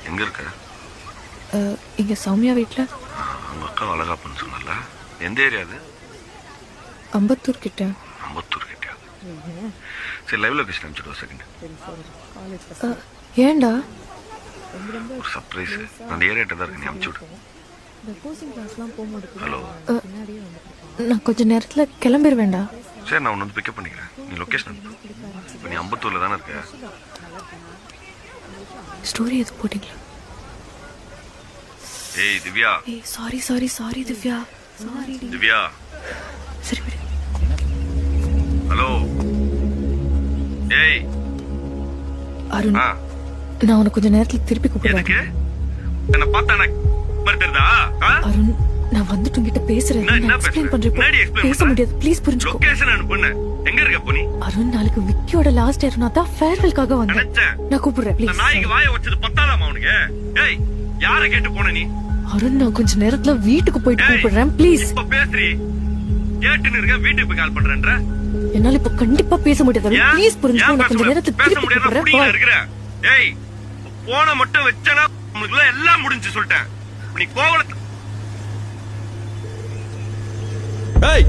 எங்க இருக்க? இங்க சௌமியா வீட்ல. உங்க அக்கா அழகாப்பன்னு சொன்னல, எந்த ஏரியா அது? அம்பத்தூர் கிட்ட. அம்பத்தூர் கிட்ட. சரி, லைவ் லொகேஷன் அனுப்பிச்சுடு. செகண்ட். ஏண்டா? ஒரு சர்ப்ரைஸ். நான் ஏரியாட்ட தான் இருக்கேன், நீ அனுப்பிச்சுடு. ஹலோ, நான் கொஞ்ச நேரத்துல கிளம்பிடுவேண்டா. சரி, நான் உன்னை வந்து பிக்கப் பண்ணிக்கிறேன். நீ லொகேஷன் அனுப்பு. இப்போ நீ அம்பத்தூர்ல தானே இருக்க? ஸ்டோரி எது போட்டீங்களா? ஏய் திவ்யா. ஏய் sorry sorry sorry Divya. Sorry Divya. சரி விடு. ஹலோ. ஏய் அருண், நான் உனக்கு கொஞ்ச நேரத்துல திருப்பி கூப்பிடுறேன். எதுக்கு? என்ன பார்த்தா எனக்கு மாதிரி தெரியுதா? அருண், நான் வந்துட்டு உன்கிட்ட பேசுறேன். நான் எக்ஸ்பிளைன் பண்றேன். பேச முடியாது, ப்ளீஸ் புரிஞ்சுக்கோ. லொகேஷன் அனுப்புன. எங்க இருக்க இப்போ நீ? அருண், நாளைக்கு விக்கியோட லாஸ்ட் இயர். நான் தான் ஃபேர்வெல்காக வந்தேன். நான் கூப்பிடுறேன் ப்ளீஸ். நாளைக்கு வாயை வச்சது பத்தாதாமா உனக்கு? ஏய், யார கேட்டு போன நீ? அருண், நான் கொஞ்ச நேரத்துல வீட்டுக்கு போயிட்டு கூப்பிடுறேன் ப்ளீஸ். இப்ப பேசுறீ. கேட்டுன்னு இருக்க, வீட்டுக்கு போய் கால் பண்றேன்ற. என்னால இப்ப கண்டிப்பா பேச முடியாது அருண், ப்ளீஸ் புரிஞ்சுக்கோ. நான் கொஞ்ச நேரத்துல பேச திருப்பி முடியாது. கூப்பிடுறேன். புடிங்க இருக்கற. ஏய், போன மட்டும் வெச்சனா உங்களுக்கு எல்லாம் முடிஞ்சு சொல்லிட்டேன். நீ கோவல. ஏய்